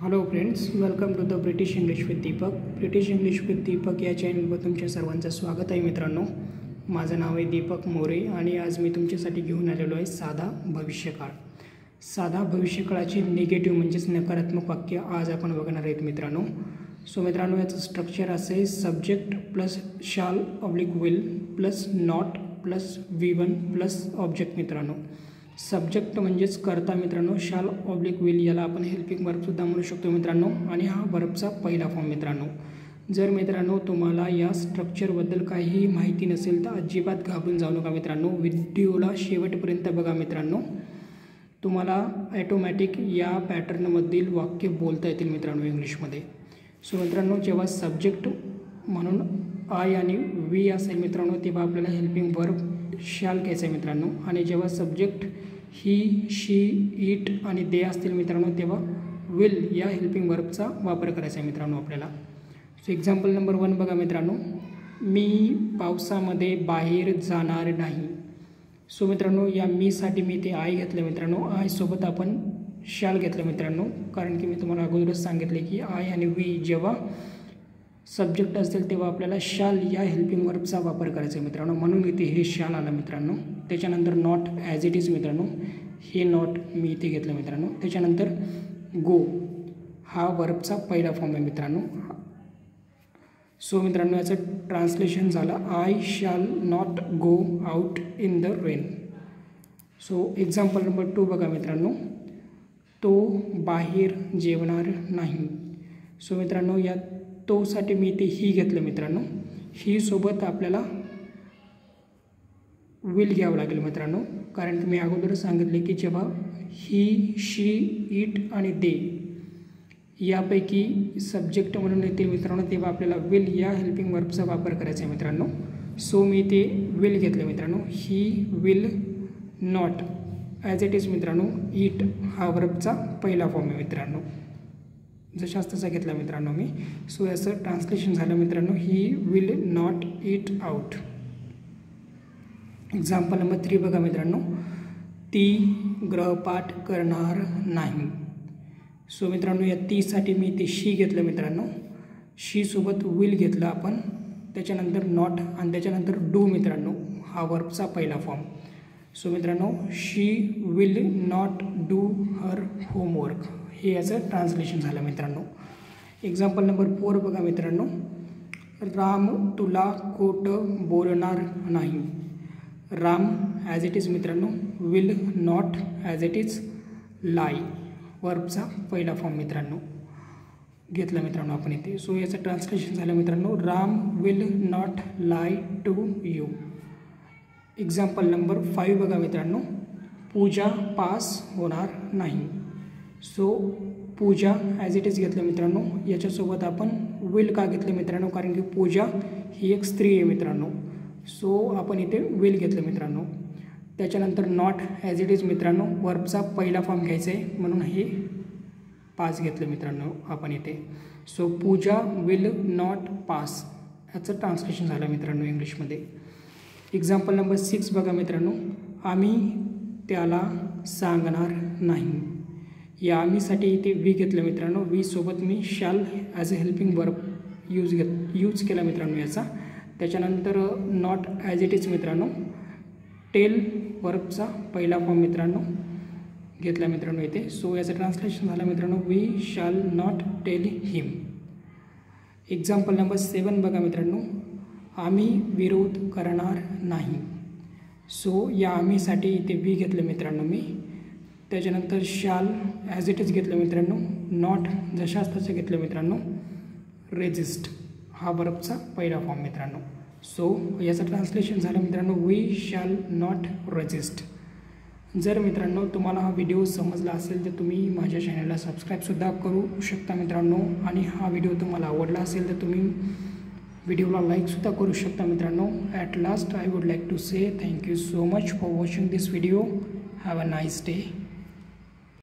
Hello friends, welcome to the British English with Deepak. British English with Deepak या चॅनलवर तुमच्या सर्वांचं स्वागत आहे. मित्रांनो, माझं नाव आहे दीपक मोरे आणि आज मी तुमच्यासाठी घेऊन आलेलो आहे साधा भविष्यकाळ. साधा भविष्यकाळाचे निगेटिव्ह म्हणजेच नकारात्मक वाक्य आज आपण बघणार आहेत मित्रांनो. मित्रांनो, याचं स्ट्रक्चर असं आहे: subject plus shall oblique will plus not plus V1 plus object. मित्रांनो, सब्जेक्ट म्हणजेच कर्ता मित्रांनो, शाल ऑब्लिक विल याला आपण हेल्पिंग वर्बसुद्धा म्हणू शकतो मित्रांनो, आणि हा वर्बचा पहिला फॉर्म. मित्रांनो, जर मित्रांनो तुम्हाला या स्ट्रक्चरबद्दल काहीही माहिती नसेल तर अजिबात घाबरून जाऊ नका मित्रांनो. व्हिडिओला शेवटपर्यंत बघा मित्रांनो, तुम्हाला ॲटोमॅटिक या पॅटर्नमधील वाक्य बोलता येतील मित्रांनो इंग्लिशमध्ये. मित्रांनो, जेव्हा सब्जेक्ट म्हणून आय आणि वी असेल मित्रांनो, तेव्हा आपल्याला हेल्पिंग वर्ब शाल घ्यायचं आहे मित्रांनो, आणि जेव्हा सब्जेक्ट ही, शी, इट आणि दे असतील मित्रांनो, तेव्हा विल या हेल्पिंग वर्बचा वापर करायचा आहे मित्रांनो आपल्याला. एक्झाम्पल नंबर 1 बघा मित्रांनो. मी पावसामध्ये बाहेर जाणार नाही. मित्रांनो, या मीसाठी मी ते आय घेतलं मित्रांनो. आय सोबत आपण शाल घेतलं मित्रांनो, कारण की मी तुम्हाला अगोदरच सांगितले की आय आणि वी जेव्हा सब्जेक्ट असेल तेव्हा आपल्याला शाल या हेल्पिंग वर्बचा वापर करायचा आहे मित्रांनो, म्हणून इथे हे शाल आलं मित्रांनो. त्याच्यानंतर नॉट ॲज इट इज मित्रांनो, हे नॉट मी इथे घेतलं मित्रांनो. त्याच्यानंतर गो हा वर्बचा पहिला फॉर्म आहे मित्रांनो. मित्रांनो, याचं ट्रान्सलेशन झालं: आय शाल not go out in the rain. Example number 2 बघा मित्रांनो. तो बाहेर जेवणार नाही. मित्रांनो, या तोसाठी मी इथे ही घेतलं मित्रांनो. ही सोबत आपल्याला विल घ्यावं लागेल मित्रांनो, कारण की मी अगोदर सांगितले की जेव्हा ही, शी, इट आणि दे यापैकी सब्जेक्ट म्हणून येते मित्रांनो, तेव्हा आपल्याला विल या हेल्पिंग वर्बचा वापर करायचा आहे मित्रांनो. मी ते विल घेतलं मित्रांनो. He, will, not as it is मित्रांनो. इट हा वर्बचा पहिला फॉर्म आहे मित्रांनो, जशाच तसा घेतला मित्रांनो मी. याचं ट्रान्सलेशन झालं मित्रांनो: he will not it out. Example number 3 बघा मित्रांनो. ती गृहपाठ करणार नाही. मित्रांनो, या तीसाठी मी ते शी घेतलं मित्रांनो. शी सोबत विल घेतलं आपण, त्याच्यानंतर नॉट आणि त्याच्यानंतर डू मित्रांनो, हा वर्बचा पहिला फॉर्म. मित्रांनो, she will not do her homework, हे याचं ट्रान्सलेशन झालं मित्रांनो. एक्झाम्पल नंबर 4 बघा मित्रांनो. राम तुला खोटं बोलणार नाही. राम ॲज इट इज मित्रांनो, will not as it is lie, वर्बचा पहिला फॉर्म मित्रांनो घेतला मित्रांनो आपण इथे. याचं ट्रान्सलेशन झालं मित्रांनो: Ram will not lie to you. Example number 5 बघा मित्रांनो. पूजा पास होणार नाही. पूजा ॲज इट इज घेतलं मित्रांनो. याच्यासोबत आपण विल का घेतलं मित्रांनो, कारण की पूजा ही एक स्त्री आहे मित्रांनो. आपण इथे विल घेतलं मित्रांनो. त्याच्यानंतर नॉट ॲज इट इज मित्रांनो, वर्बचा पहिला फॉर्म घ्यायचा आहे म्हणून हे पास घेतलं मित्रांनो आपण इथे. पूजा विल नॉट पास याचं ट्रान्सलेशन झालं मित्रांनो इंग्लिशमध्ये. एक्झाम्पल नंबर 6 बघा मित्रांनो. आम्ही त्याला सांगणार नाही. या आम्हीसाठी इथे वी घेतलं मित्रांनो. वी सोबत मी शाल as a helping verb use केला मित्रांनो याचा. त्याच्यानंतर नॉट ॲज इट इज मित्रांनो, टेल वर्बचा पहिला फॉर्म मित्रांनो घेतला मित्रांनो इथे. याचं ट्रान्सलेशन झालं मित्रांनो: we shall not tell him. Example number 7 बघा मित्रांनो. आम्ही विरोध करणार नाही. या आम्हीसाठी इथे वी घेतलं मित्रांनो मी. त्याच्यानंतर शाल ॲज इट इज घेतलं मित्रांनो. नॉट जशाच तसं घेतलं मित्रांनो. रेजिस्ट हा वर्बचा पहिला फॉर्म मित्रांनो. याचं ट्रान्सलेशन झालं मित्रांनो: वी शाल नॉट रेजिस्ट. जर मित्रांनो तुम्हाला हा व्हिडिओ समजला असेल तर तुम्ही माझ्या चॅनलला सबस्क्राईबसुद्धा करू शकता मित्रांनो, आणि हा व्हिडिओ तुम्हाला आवडला असेल तर तुम्ही व्हिडिओला लाईकसुद्धा करू शकता मित्रांनो. At last I would like to say thank you so much for watching this video. Have a nice day.